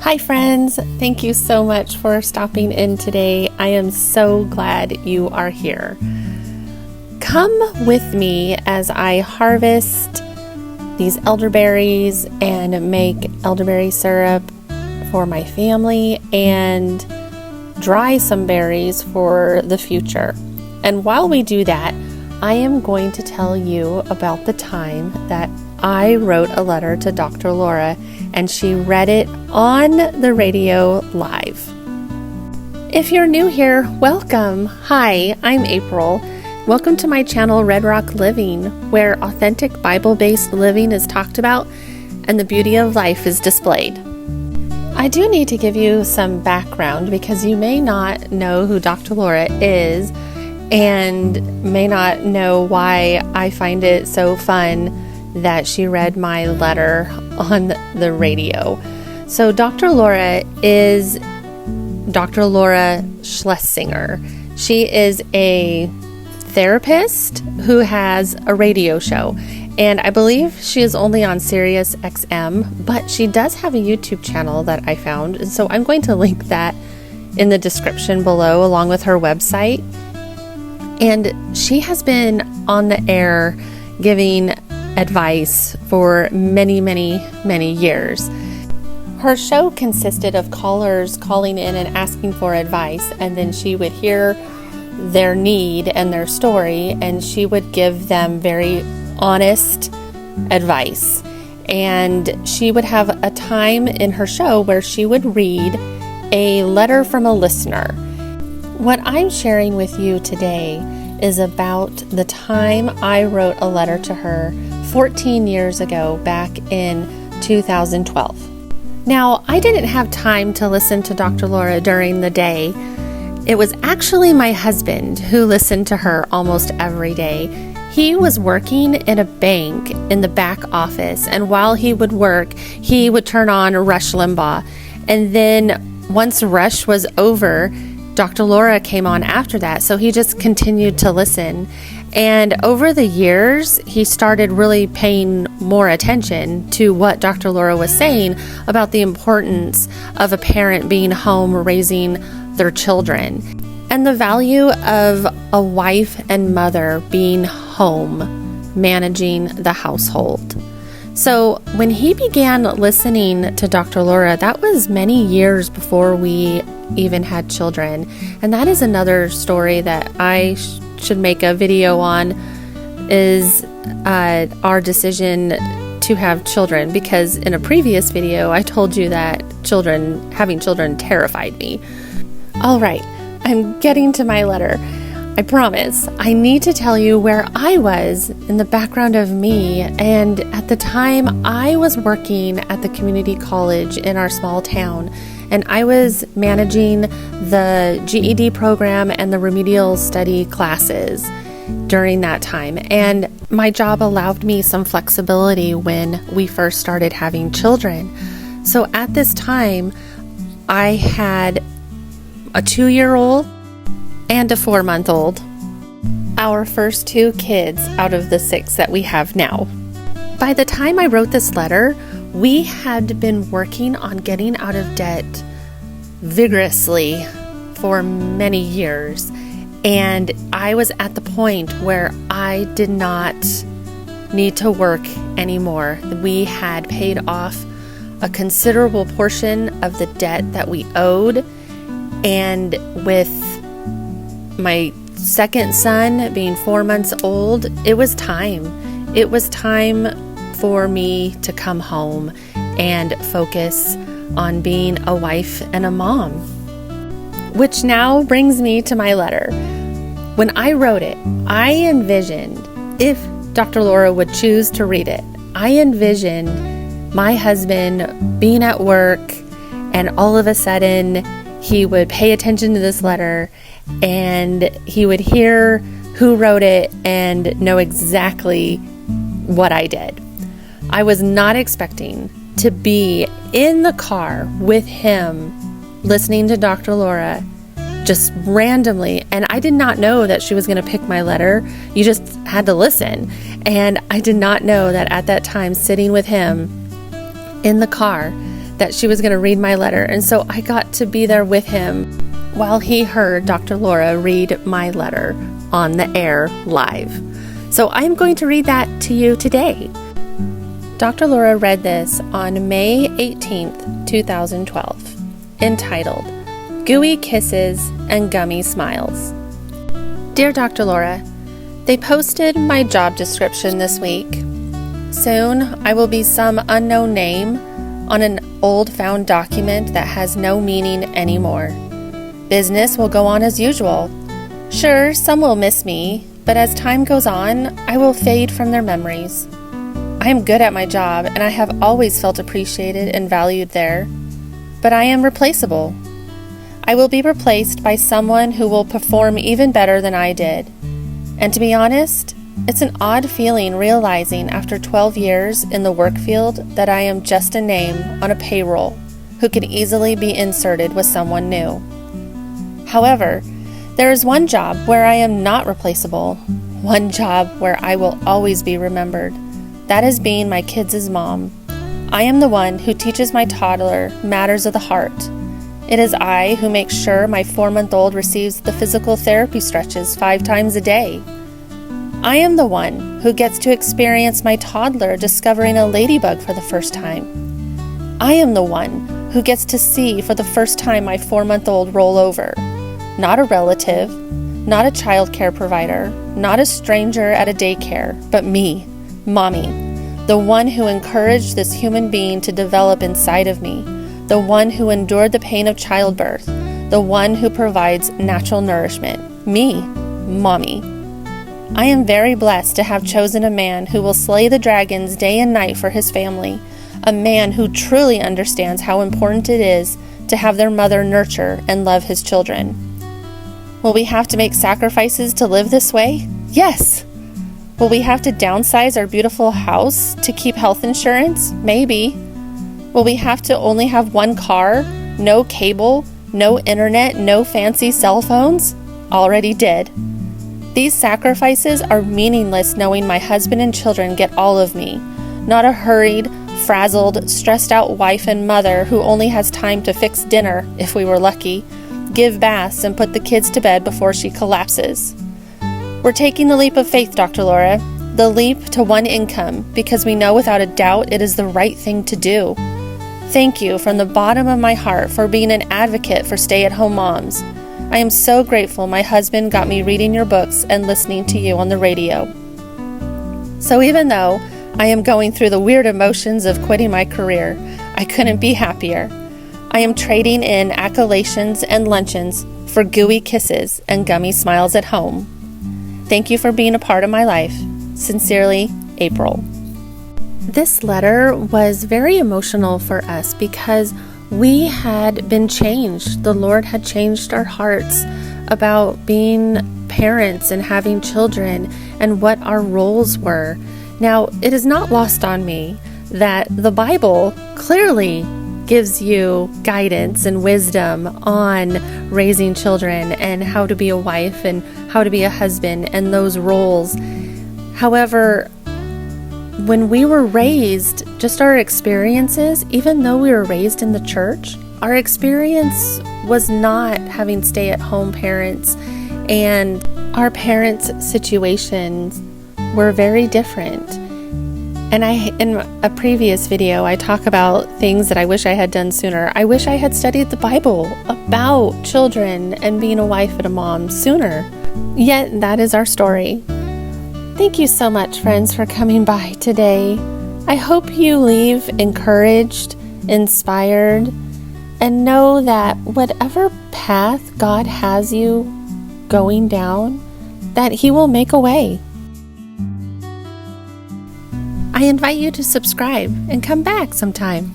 Hi friends, thank you so much for stopping in today. I am so glad you are here. Come with me as I harvest these elderberries and make elderberry syrup for my family and dry some berries for the future. And while we do that, I am going to tell you about the time that I wrote a letter to Dr. Laura and she read it on the radio live. If you're new here, welcome. Hi, I'm April. Welcome to my channel, Red Rock Living, where authentic Bible-based living is talked about and the beauty of life is displayed. I do need to give you some background because you may not know who Dr. Laura is and may not know why I find it so fun that she read my letter on the radio. So Dr. Laura is Dr. Laura Schlessinger. She is a therapist who has a radio show, and I believe she is only on Sirius XM, but she does have a YouTube channel that I found, and so I'm going to link that in the description below along with her website. And she has been on the air giving advice for many years. Her show consisted of callers calling in and asking for advice, and then she would hear their need and their story, and she would give them very honest advice. And she would have a time in her show where she would read a letter from a listener. What I'm sharing with you today is about the time I wrote a letter to her 14 years ago, back in 2012. Now, I didn't have time to listen to Dr. Laura during the day. It was actually my husband who listened to her almost every day. He was working in a bank in the back office, and while he would work, he would turn on Rush Limbaugh. And then once Rush was over, Dr. Laura came on after that, so he just continued to listen. And over the years, he started really paying more attention to what Dr. Laura was saying about the importance of a parent being home raising their children and the value of a wife and mother being home managing the household. So when he began listening to Dr. Laura, that was many years before we even had children. And that is another story that I should make a video on, is our decision to have children, because in a previous video I told you that having children terrified me. All right, I'm getting to my letter. I promise. I need to tell you where I was in the background of me. And at the time, I was working at the community college in our small town, and I was managing the GED program and the remedial study classes during that time. And my job allowed me some flexibility when we first started having children. So at this time, I had a 2-year-old and a 4-month-old, our first 2 kids out of the 6 that we have now. By the time I wrote this letter, we had been working on getting out of debt vigorously for many years, and I was at the point where I did not need to work anymore. We had paid off a considerable portion of the debt that we owed, and with my second son being 4 months old, it was time. It was time for me to come home and focus on being a wife and a mom. Which now brings me to my letter. When I wrote it, I envisioned, if Dr. Laura would choose to read it, I envisioned my husband being at work, and all of a sudden he would pay attention to this letter and he would hear who wrote it and know exactly what I did. I was not expecting to be in the car with him listening to Dr. Laura just randomly, and I did not know that she was going to pick my letter. You just had to listen. And I did not know that at that time, sitting with him in the car, that she was going to read my letter. And so I got to be there with him while he heard Dr. Laura read my letter on the air live. So I'm going to read that to you today. Dr. Laura read this on May 18th, 2012, entitled, Gooey Kisses and Gummy Smiles. Dear Dr. Laura, they posted my job description this week. Soon I will be some unknown name on an old found document that has no meaning anymore. Business will go on as usual. Sure, some will miss me, but as time goes on, I will fade from their memories. I am good at my job, and I have always felt appreciated and valued there. But I am replaceable. I will be replaced by someone who will perform even better than I did. And to be honest, it's an odd feeling realizing after 12 years in the work field that I am just a name on a payroll who can easily be inserted with someone new. However, there is one job where I am not replaceable, one job where I will always be remembered. That is being my kids' mom. I am the one who teaches my toddler matters of the heart. It is I who makes sure my 4-month-old receives the physical therapy stretches 5 times a day. I am the one who gets to experience my toddler discovering a ladybug for the first time. I am the one who gets to see for the first time my 4-month-old roll over. Not a relative, not a child care provider, not a stranger at a daycare, but me. Mommy, the one who encouraged this human being to develop inside of me, the one who endured the pain of childbirth, the one who provides natural nourishment. Me, Mommy. I am very blessed to have chosen a man who will slay the dragons day and night for his family, a man who truly understands how important it is to have their mother nurture and love his children. Will we have to make sacrifices to live this way? Yes! Will we have to downsize our beautiful house to keep health insurance? Maybe. Will we have to only have one car, no cable, no internet, no fancy cell phones? Already did. These sacrifices are meaningless knowing my husband and children get all of me, not a hurried, frazzled, stressed out wife and mother who only has time to fix dinner, if we were lucky, give baths and put the kids to bed before she collapses. We're taking the leap of faith, Dr. Laura, the leap to one income, because we know without a doubt it is the right thing to do. Thank you from the bottom of my heart for being an advocate for stay-at-home moms. I am so grateful my husband got me reading your books and listening to you on the radio. So even though I am going through the weird emotions of quitting my career, I couldn't be happier. I am trading in accolations and luncheons for gooey kisses and gummy smiles at home. Thank you for being a part of my life. Sincerely, April. This letter was very emotional for us because we had been changed. The Lord had changed our hearts about being parents and having children and what our roles were. Now, it is not lost on me that the Bible clearly gives you guidance and wisdom on raising children and how to be a wife and how to be a husband and those roles. However, when we were raised, just our experiences, even though we were raised in the church, our experience was not having stay-at-home parents, and our parents' situations were very different. And in a previous video, I talk about things that I wish I had done sooner. I wish I had studied the Bible about children and being a wife and a mom sooner. Yet that is our story. Thank you so much, friends, for coming by today. I hope you leave encouraged, inspired, and know that whatever path God has you going down, that He will make a way. I invite you to subscribe and come back sometime.